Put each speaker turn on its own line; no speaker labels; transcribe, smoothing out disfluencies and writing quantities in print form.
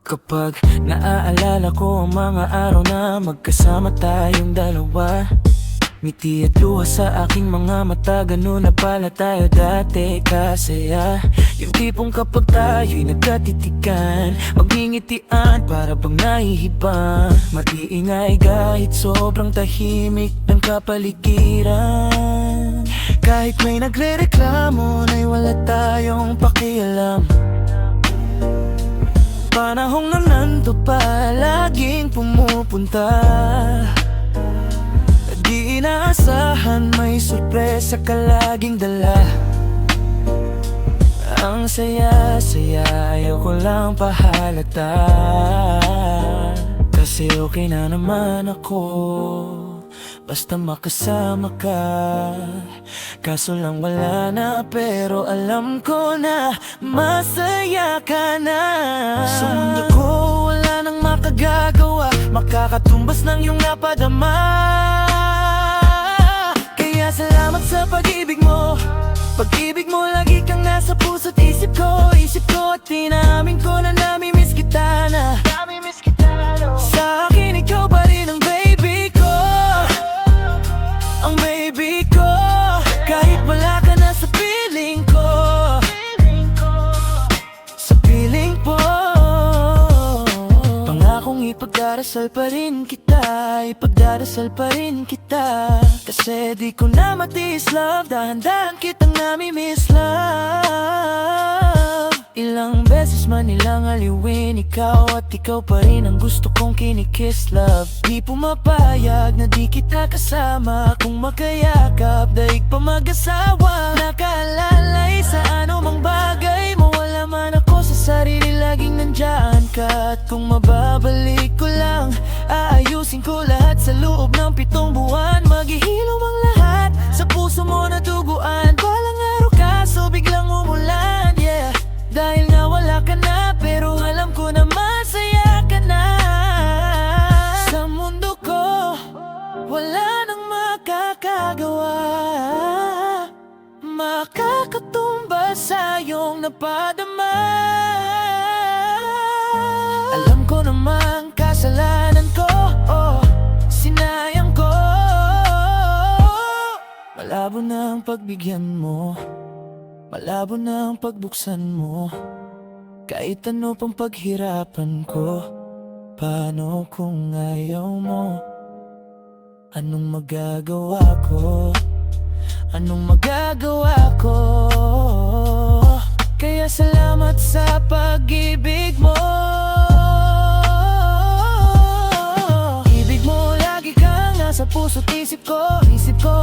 Kapag naaalala ko ang mga araw na magkasama tayong dalawa, ngiti at luha sa aking mga mata, ganun na pala tayo dati kasaya. Yung tipong kapag tayo'y nagkatitikan, magngingitian para bang nahihibang. Matiingay kahit sobrang tahimik ng kapaligiran. Kahit may nagre-reklamo na'y wala tayong pakialam. Panahong na nando pa, laging pumupunta. Di inaasahan, may sorpresa ka laging dala. Ang saya-saya, ayaw ko lang pahalata. Kasi okay na naman ako, basta makasama ka. Kaso lang wala na, pero alam ko na masaya ka na. Sa mundo ko wala nang makagagawa, makakatumbas ng iyong napadama. Kaya salamat sa pag-ibig mo. Pag-ibig mo lagi kang nasa puso't isip ko. Isip ko at tinamin ko na namimiss kita na. Sa akin ikaw pa rin ang baby ko, ang baby ko. Kahit wala ka na sa piling ko, sa piling po. Pangakong ipagdarasal pa rin kita, ipagdarasal pa rin kita. Kasi di ko na matiis love, dahan-dahan kitang namimiss love. Ilang beses man nilang aliwin ikaw, at ikaw pa rin ang gusto kong kinikiss love. Di pumapayag na di kita kasama, kung magkayakap daig pa mag-asawa. Nakaalalay sa anumang bagay, mawala man ako sa sarili, laging nandyan ka. At kung mababalik ko lang, aayusin ko lahat sa loob ng 7 buwan. Maghihilom ang lahat sa puso mo na tuguan. Balang araw kaso biglang umulan, yeah. Dahil nga wala ka na, pero alam ko na masaya ka na. Sa mundo ko wala nang makakagawa, makakatumbas sa iyong napadama. Alam ko namang kasalanan ko, sinayang ko. Malabo na ang pagbigyan mo, malabo na ang pagbuksan mo. Kahit ano pang paghirapan ko, paano kung ayaw mo? Anong magagawa ko? Anong magagawa ko? Kaya salamat sa pag-ibig mo. Ibig mo lagi kang nasa puso't isip ko. Isip ko